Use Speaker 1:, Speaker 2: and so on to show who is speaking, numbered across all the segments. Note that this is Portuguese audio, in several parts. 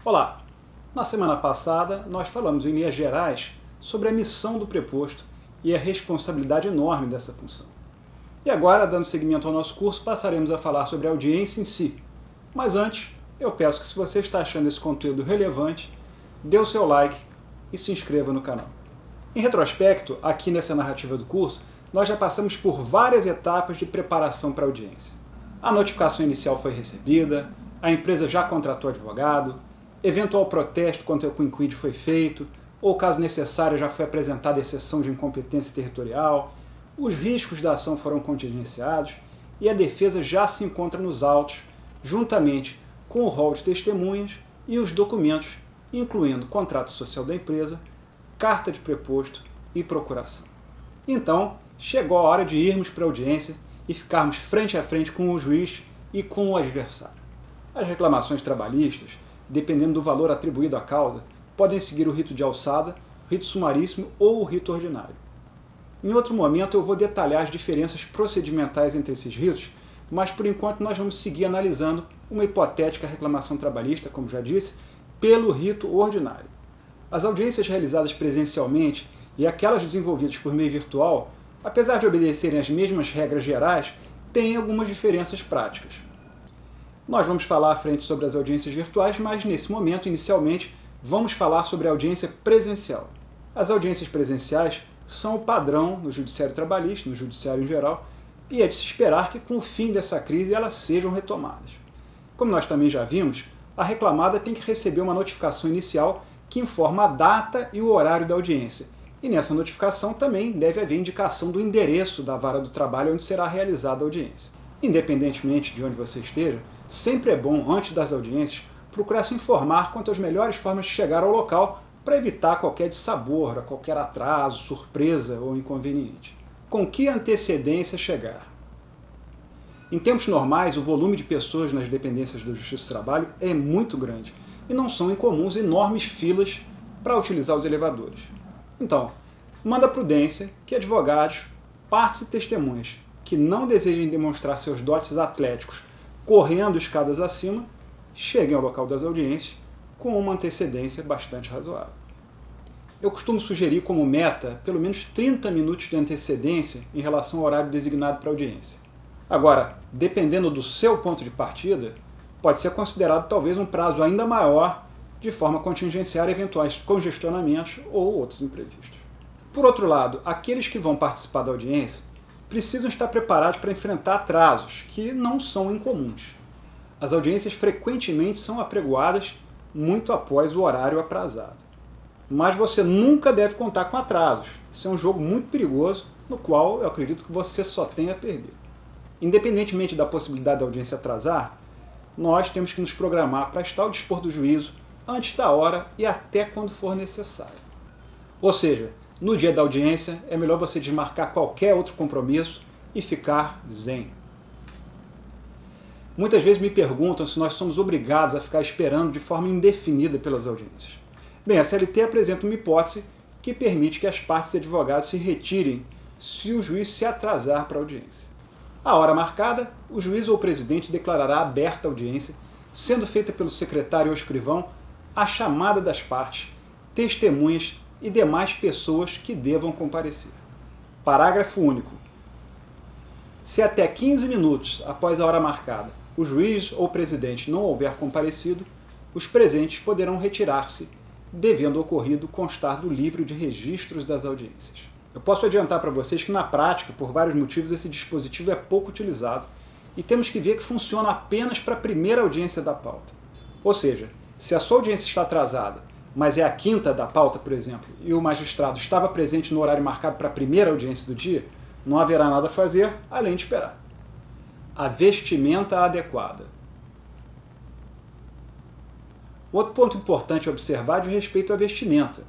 Speaker 1: Olá! Na semana passada, nós falamos em linhas gerais sobre a missão do preposto e a responsabilidade enorme dessa função. E agora, dando seguimento ao nosso curso, passaremos a falar sobre a audiência em si. Mas antes, eu peço que, se você está achando esse conteúdo relevante, dê o seu like e se inscreva no canal. Em retrospecto, aqui nessa narrativa do curso, nós já passamos por várias etapas de preparação para a audiência. A notificação inicial foi recebida, a empresa já contratou advogado, eventual protesto contra o Quinquid foi feito, ou, caso necessário, já foi apresentada exceção de incompetência territorial, os riscos da ação foram contingenciados e a defesa já se encontra nos autos, juntamente com o rol de testemunhas e os documentos, incluindo contrato social da empresa, carta de preposto e procuração. Então, chegou a hora de irmos para a audiência e ficarmos frente a frente com o juiz e com o adversário. As reclamações trabalhistas, dependendo do valor atribuído à causa, podem seguir o rito de alçada, o rito sumaríssimo ou o rito ordinário. Em outro momento eu vou detalhar as diferenças procedimentais entre esses ritos, mas por enquanto nós vamos seguir analisando uma hipotética reclamação trabalhista, como já disse, pelo rito ordinário. As audiências realizadas presencialmente e aquelas desenvolvidas por meio virtual, apesar de obedecerem às mesmas regras gerais, têm algumas diferenças práticas. Nós vamos falar à frente sobre as audiências virtuais, mas nesse momento, inicialmente, vamos falar sobre a audiência presencial. As audiências presenciais são o padrão no judiciário trabalhista, no judiciário em geral, e é de se esperar que com o fim dessa crise elas sejam retomadas. Como nós também já vimos, a reclamada tem que receber uma notificação inicial que informa a data e o horário da audiência, e nessa notificação também deve haver indicação do endereço da vara do trabalho onde será realizada a audiência. Independentemente de onde você esteja, sempre é bom, antes das audiências, procurar se informar quanto às melhores formas de chegar ao local para evitar qualquer dissabor, qualquer atraso, surpresa ou inconveniente. Com que antecedência chegar? Em tempos normais, o volume de pessoas nas dependências da Justiça do Trabalho é muito grande e não são incomuns enormes filas para utilizar os elevadores. Então, manda prudência que advogados, partes e testemunhas que não desejem demonstrar seus dotes atléticos correndo escadas acima, cheguem ao local das audiências com uma antecedência bastante razoável. Eu costumo sugerir como meta pelo menos 30 minutos de antecedência em relação ao horário designado para a audiência. Agora, dependendo do seu ponto de partida, pode ser considerado talvez um prazo ainda maior, de forma a contingenciar eventuais congestionamentos ou outros imprevistos. Por outro lado, aqueles que vão participar da audiência precisam estar preparados para enfrentar atrasos, que não são incomuns. As audiências frequentemente são apregoadas muito após o horário aprazado. Mas você nunca deve contar com atrasos. Isso é um jogo muito perigoso, no qual eu acredito que você só tem a perder. Independentemente da possibilidade da audiência atrasar, nós temos que nos programar para estar ao dispor do juízo antes da hora e até quando for necessário. Ou seja, no dia da audiência, é melhor você desmarcar qualquer outro compromisso e ficar zen. Muitas vezes me perguntam se nós somos obrigados a ficar esperando de forma indefinida pelas audiências. Bem, a CLT apresenta uma hipótese que permite que as partes e advogados se retirem se o juiz se atrasar para a audiência. À hora marcada, o juiz ou o presidente declarará aberta a audiência, sendo feita pelo secretário ou escrivão a chamada das partes, testemunhas e demais pessoas que devam comparecer. Parágrafo único. Se até 15 minutos após a hora marcada o juiz ou presidente não houver comparecido, os presentes poderão retirar-se, devendo o ocorrido constar do livro de registros das audiências. Eu posso adiantar para vocês que na prática, por vários motivos, esse dispositivo é pouco utilizado e temos que ver que funciona apenas para a primeira audiência da pauta. Ou seja, se a sua audiência está atrasada, mas é a quinta da pauta, por exemplo, e o magistrado estava presente no horário marcado para a primeira audiência do dia, não haverá nada a fazer além de esperar. A vestimenta adequada. Outro ponto importante a observar diz respeito à vestimenta.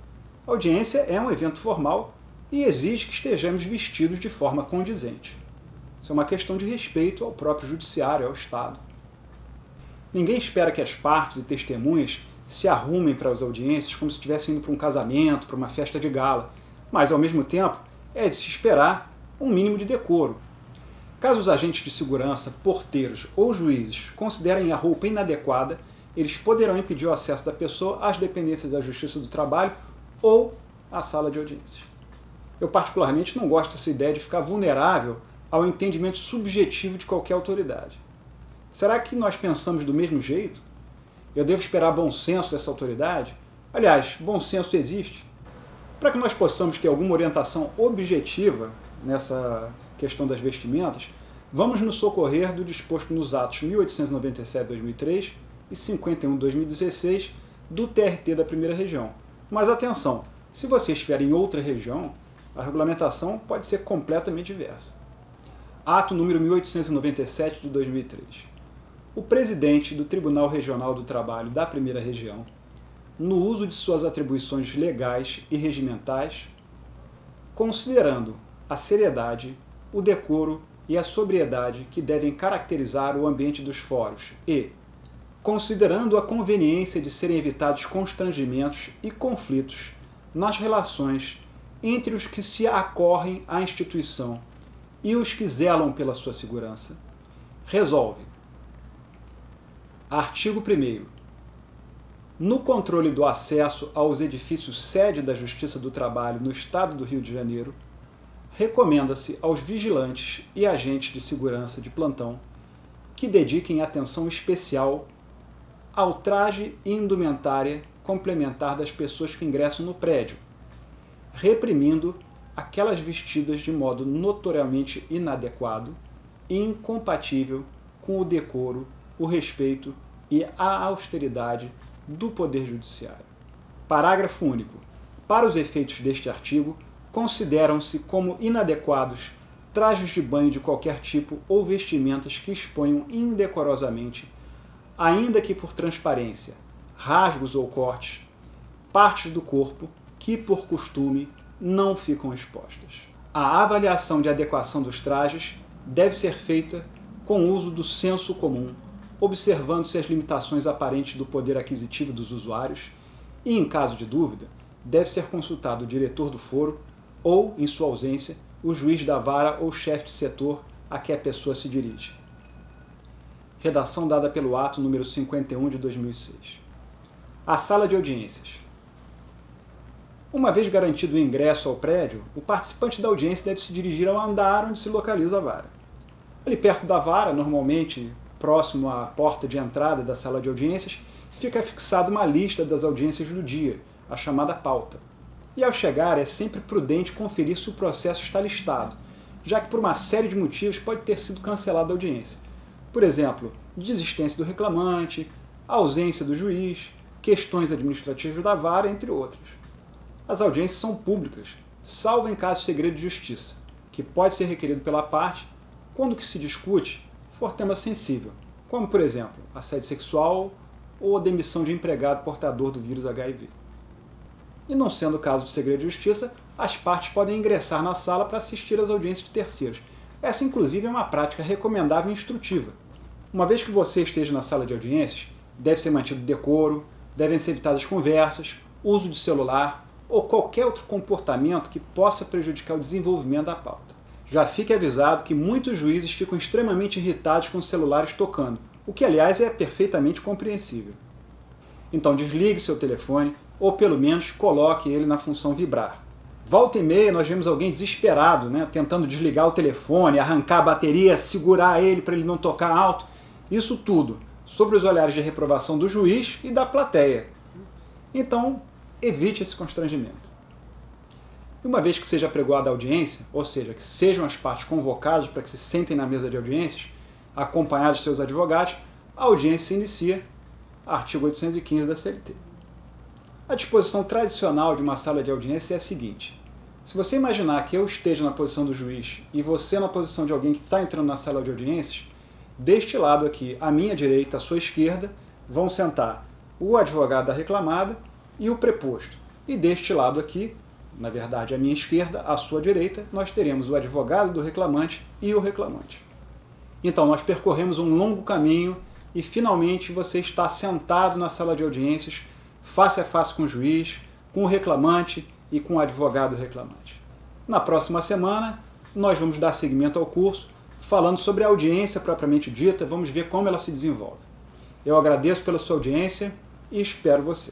Speaker 1: A audiência é um evento formal e exige que estejamos vestidos de forma condizente. Isso é uma questão de respeito ao próprio judiciário, ao Estado. Ninguém espera que as partes e testemunhas se arrumem para as audiências como se estivessem indo para um casamento, para uma festa de gala, mas, ao mesmo tempo, é de se esperar um mínimo de decoro. Caso os agentes de segurança, porteiros ou juízes considerem a roupa inadequada, eles poderão impedir o acesso da pessoa às dependências da Justiça do Trabalho ou à sala de audiências. Eu particularmente não gosto dessa ideia de ficar vulnerável ao entendimento subjetivo de qualquer autoridade. Será que nós pensamos do mesmo jeito? Eu devo esperar bom senso dessa autoridade? Aliás, bom senso existe? Para que nós possamos ter alguma orientação objetiva nessa questão das vestimentas, vamos nos socorrer do disposto nos atos 1897/2003 e 51/2016 do TRT da Primeira Região. Mas atenção, se você estiver em outra região, a regulamentação pode ser completamente diversa. Ato número 1897 de 2003. O presidente do Tribunal Regional do Trabalho da Primeira Região, no uso de suas atribuições legais e regimentais, considerando a seriedade, o decoro e a sobriedade que devem caracterizar o ambiente dos fóruns e, considerando a conveniência de serem evitados constrangimentos e conflitos nas relações entre os que se acorrem à instituição e os que zelam pela sua segurança, resolve. Artigo 1º. No controle do acesso aos edifícios sede da Justiça do Trabalho no Estado do Rio de Janeiro, recomenda-se aos vigilantes e agentes de segurança de plantão que dediquem atenção especial ao traje e indumentária complementar das pessoas que ingressam no prédio, reprimindo aquelas vestidas de modo notoriamente inadequado e incompatível com o decoro, o respeito e a austeridade do Poder Judiciário. Parágrafo único. Para os efeitos deste artigo, consideram-se como inadequados trajes de banho de qualquer tipo ou vestimentas que exponham indecorosamente, ainda que por transparência, rasgos ou cortes, partes do corpo que, por costume, não ficam expostas. A avaliação de adequação dos trajes deve ser feita com o uso do senso comum, observando-se as limitações aparentes do poder aquisitivo dos usuários e, em caso de dúvida, deve ser consultado o diretor do foro ou, em sua ausência, o juiz da vara ou chefe de setor a que a pessoa se dirige. Redação dada pelo ato número 51 de 2006. A sala de audiências. Uma vez garantido o ingresso ao prédio, o participante da audiência deve se dirigir ao andar onde se localiza a vara. Ali perto da vara, normalmente próximo à porta de entrada da sala de audiências, fica fixada uma lista das audiências do dia, a chamada pauta. E ao chegar, é sempre prudente conferir se o processo está listado, já que por uma série de motivos pode ter sido cancelada a audiência. Por exemplo, desistência do reclamante, ausência do juiz, questões administrativas da vara, entre outras. As audiências são públicas, salvo em caso de segredo de justiça, que pode ser requerido pela parte quando o que se discute for tema sensível, como, por exemplo, assédio sexual ou a demissão de empregado portador do vírus HIV. E não sendo o caso de segredo de justiça, as partes podem ingressar na sala para assistir às audiências de terceiros. Essa, inclusive, é uma prática recomendável e instrutiva. Uma vez que você esteja na sala de audiências, deve ser mantido decoro, devem ser evitadas conversas, uso de celular ou qualquer outro comportamento que possa prejudicar o desenvolvimento da pauta. Já fique avisado que muitos juízes ficam extremamente irritados com os celulares tocando, o que, aliás, é perfeitamente compreensível. Então desligue seu telefone, ou pelo menos coloque ele na função vibrar. Volta e meia nós vemos alguém desesperado, tentando desligar o telefone, arrancar a bateria, segurar ele para ele não tocar alto. Isso tudo sob os olhares de reprovação do juiz e da plateia. Então, evite esse constrangimento. E uma vez que seja apregoada a audiência, ou seja, que sejam as partes convocadas para que se sentem na mesa de audiências, acompanhados de seus advogados, a audiência se inicia, artigo 815 da CLT. A disposição tradicional de uma sala de audiência é a seguinte: se você imaginar que eu esteja na posição do juiz e você na posição de alguém que está entrando na sala de audiências, deste lado aqui, à minha direita, à sua esquerda, vão sentar o advogado da reclamada e o preposto. E deste lado aqui, na verdade, à minha esquerda, à sua direita, nós teremos o advogado do reclamante e o reclamante. Então, nós percorremos um longo caminho e, finalmente, você está sentado na sala de audiências, face a face com o juiz, com o reclamante e com o advogado reclamante. Na próxima semana, nós vamos dar seguimento ao curso, falando sobre a audiência propriamente dita, vamos ver como ela se desenvolve. Eu agradeço pela sua audiência e espero você.